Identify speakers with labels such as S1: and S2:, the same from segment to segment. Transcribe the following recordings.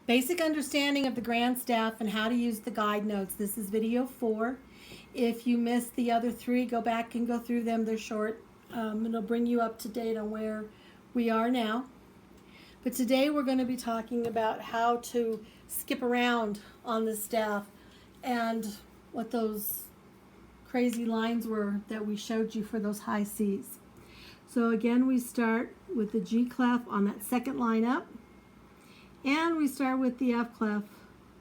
S1: Basic understanding of the grand staff and how to use the guide notes. This is video 4. If you missed the other 3, go back and go through them. They're short. It'll bring you up to date on where we are now. But today we're going to be talking about how to skip around on the staff and what those crazy lines were that we showed you for those high C's. So again, we start with the G clef on that second line up, and we start with the F clef,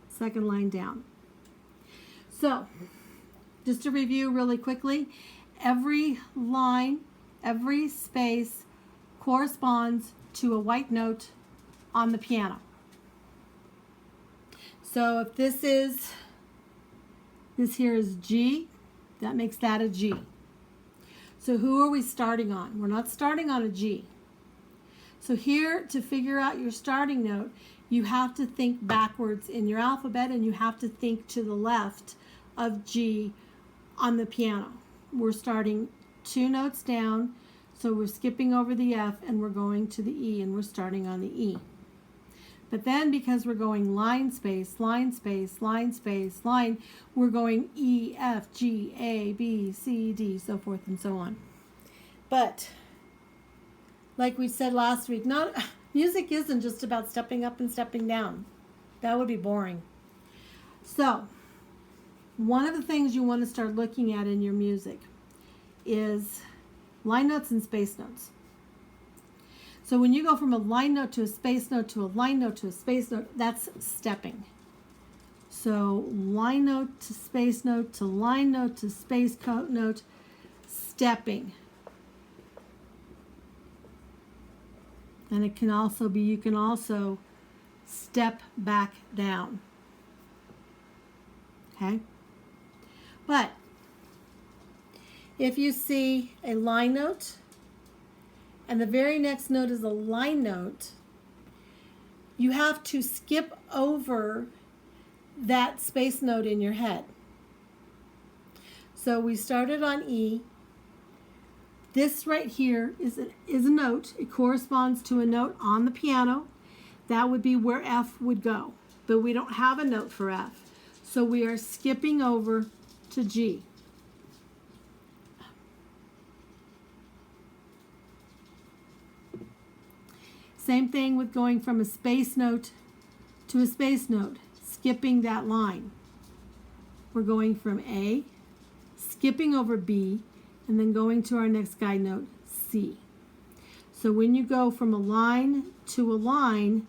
S1: second line down. So just to review really quickly, every line, every space corresponds to a white note on the piano. So if this here is G, that makes that a G. So who are we starting on? We're not starting on a G. So here, to figure out your starting note, you have to think backwards in your alphabet, and you have to think to the left of G on the piano. We're starting 2 notes down, so we're skipping over the F and we're going to the E, and we're starting on the E. But then, because we're going line space, line space, line space, line, we're going E, F, G, A, B, C, D, so forth and so on. But like we said last week, music isn't just about stepping up and stepping down. That would be boring. So one of the things you want to start looking at in your music is line notes and space notes. So when you go from a line note to a space note to a line note to a space note, that's stepping. So line note to space note to line note to space note, stepping. And it can also be, you can also step back down. Okay? But if you see a line note, and the very next note is a line note, you have to skip over that space note in your head. So we started on E. This right here is a note. It corresponds to a note on the piano. That would be where F would go. But we don't have a note for F. So we are skipping over to G. Same thing with going from a space note to a space note, skipping that line. We're going from A, skipping over B, and then going to our next guide note, C. So when you go from a line to a line,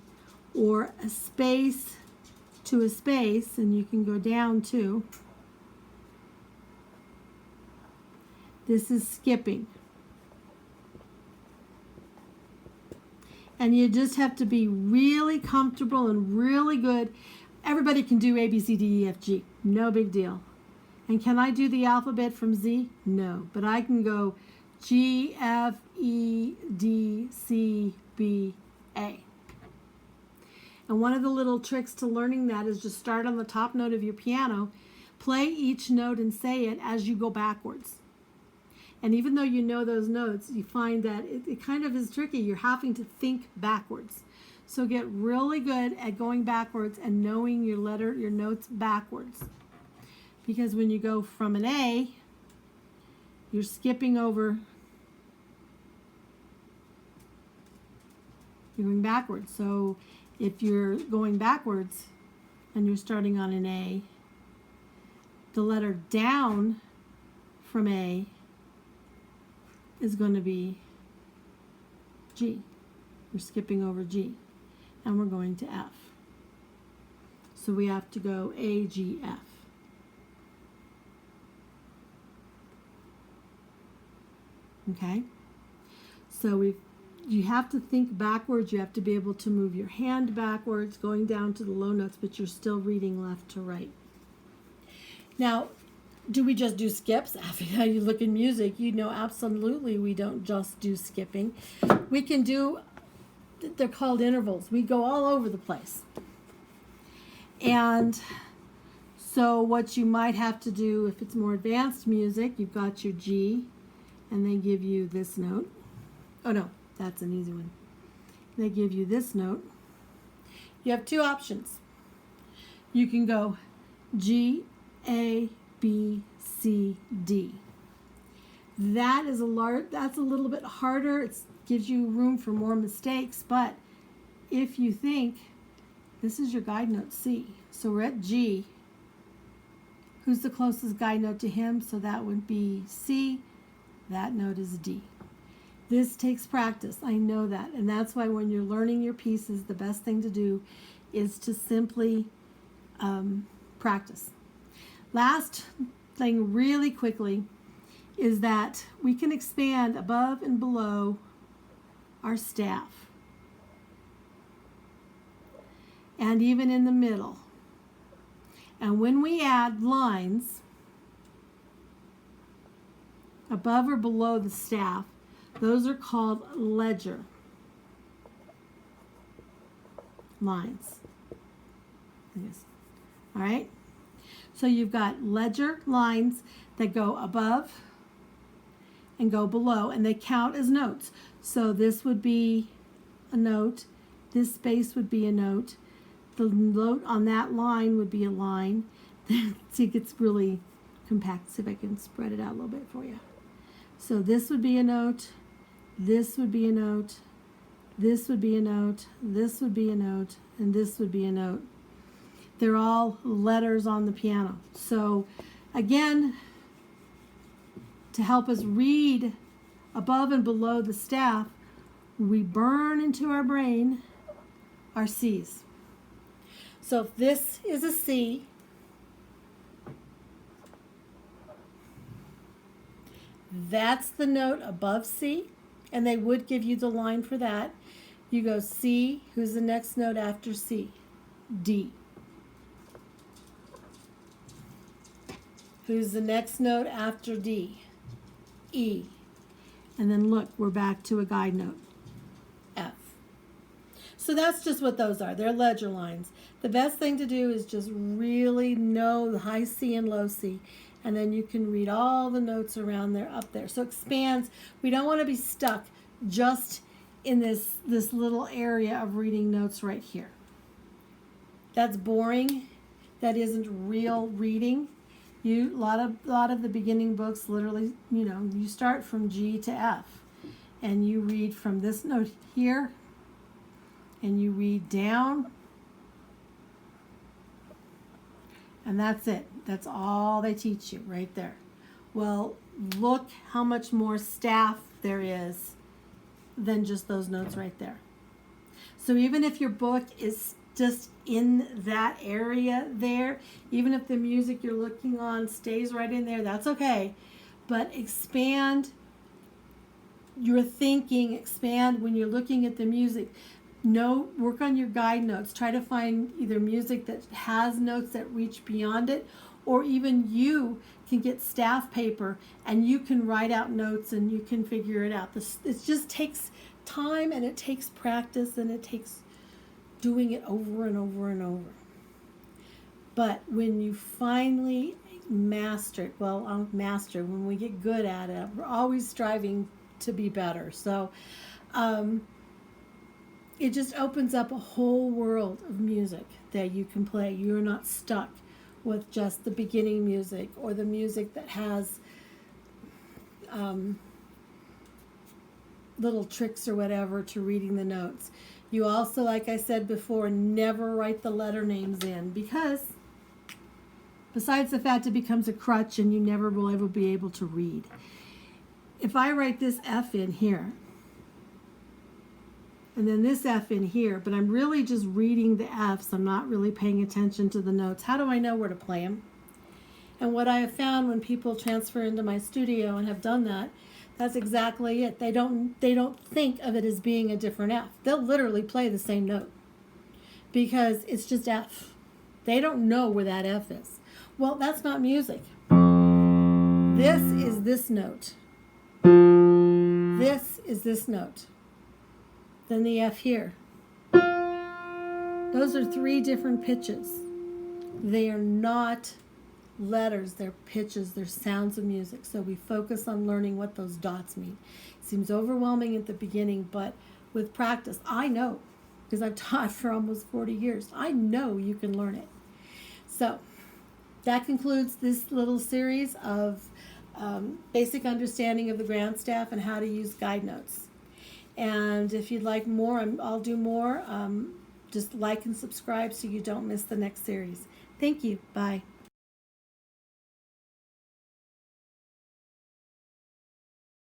S1: or a space to a space, and you can go down too, this is skipping. And you just have to be really comfortable and really good. Everybody can do A, B, C, D, E, F, G. No big deal. And can I do the alphabet from Z? No. But I can go G, F, E, D, C, B, A. And one of the little tricks to learning that is just start on the top note of your piano, play each note and say it as you go backwards. And even though you know those notes, you find that it kind of is tricky. You're having to think backwards. So get really good at going backwards and knowing your notes backwards. Because when you go from an A, you're skipping over, you're going backwards. So if you're going backwards and you're starting on an A, the letter down from A is going to be G. We're skipping over G, and we're going to F. So we have to go A, G, F. Okay? So you have to think backwards. You have to be able to move your hand backwards, going down to the low notes, but you're still reading left to right. Now, do we just do skips? After how you look in music, you know absolutely we don't just do skipping. We can do, they're called intervals. We go all over the place. And so what you might have to do, if it's more advanced music, you've got your G, and they give you this note. Oh no, that's an easy one. They give you this note. You have two options. You can go G, A, B, C, D. That's a little bit harder. It gives you room for more mistakes, but if you think this is your guide note C, so we're at G, who's the closest guide note to him? So that would be C. That note is D. This takes practice. I know that. And that's why when you're learning your pieces, the best thing to do is to simply practice. Last thing really quickly is that we can expand above and below our staff. And even in the middle. And when we add lines above or below the staff, those are called ledger lines. Yes. All right? So you've got ledger lines that go above and go below, and they count as notes. So this would be a note. This space would be a note. The note on that line would be a line. See, it gets really compact. See if I can spread it out a little bit for you. So this would be a note. This would be a note. This would be a note. This would be a note. And this would be a note. They're all letters on the piano. So again, to help us read above and below the staff, we burn into our brain our C's. So if this is a C, that's the note above C, and they would give you the line for that. You go C, who's the next note after C? D. Who's the next note after D? E. And then look, we're back to a guide note, F. So that's just what those are. They're ledger lines. The best thing to do is just really know the high C and low C, and then you can read all the notes around there, up there. So expands. We don't want to be stuck just in this little area of reading notes right here. That's boring. That isn't real reading. A lot of the beginning books literally, you start from G to F, and you read from this note here, and you read down, and that's it. That's all they teach you right there. Well, look how much more staff there is than just those notes right there. So even if your book is just in that area there, even if the music you're looking on stays right in there, that's okay. But expand your thinking, expand when you're looking at the music. Work on your guide notes. Try to find either music that has notes that reach beyond it, or even you can get staff paper and you can write out notes and you can figure it out. It just takes time, and it takes practice, and it takes doing it over and over and over. But when you finally master it, when we get good at it, we're always striving to be better. So it just opens up a whole world of music that you can play. You're not stuck with just the beginning music or the music that has little tricks or whatever to reading the notes. You also, like I said before, never write the letter names in, because besides the fact it becomes a crutch and you never will ever be able to read. If I write this F in here, and then this F in here, but I'm really just reading the Fs, I'm not really paying attention to the notes, how do I know where to play them? And what I have found when people transfer into my studio and have done that, that's exactly it. They don't think of it as being a different F. They'll literally play the same note because it's just F. They don't know where that F is. Well, that's not music. This is this note. This is this note. Then the F here. Those are three different pitches. They are not letters, they're pitches, they're sounds of music. So we focus on learning what those dots mean. It seems overwhelming at the beginning, but with practice, I know because I've taught for almost 40 years. I know you can learn it. So that concludes this little series of basic understanding of the grant staff and how to use guide notes. And if you'd like more, I'll do more. Just like and subscribe so you don't miss the next series. Thank you. Bye.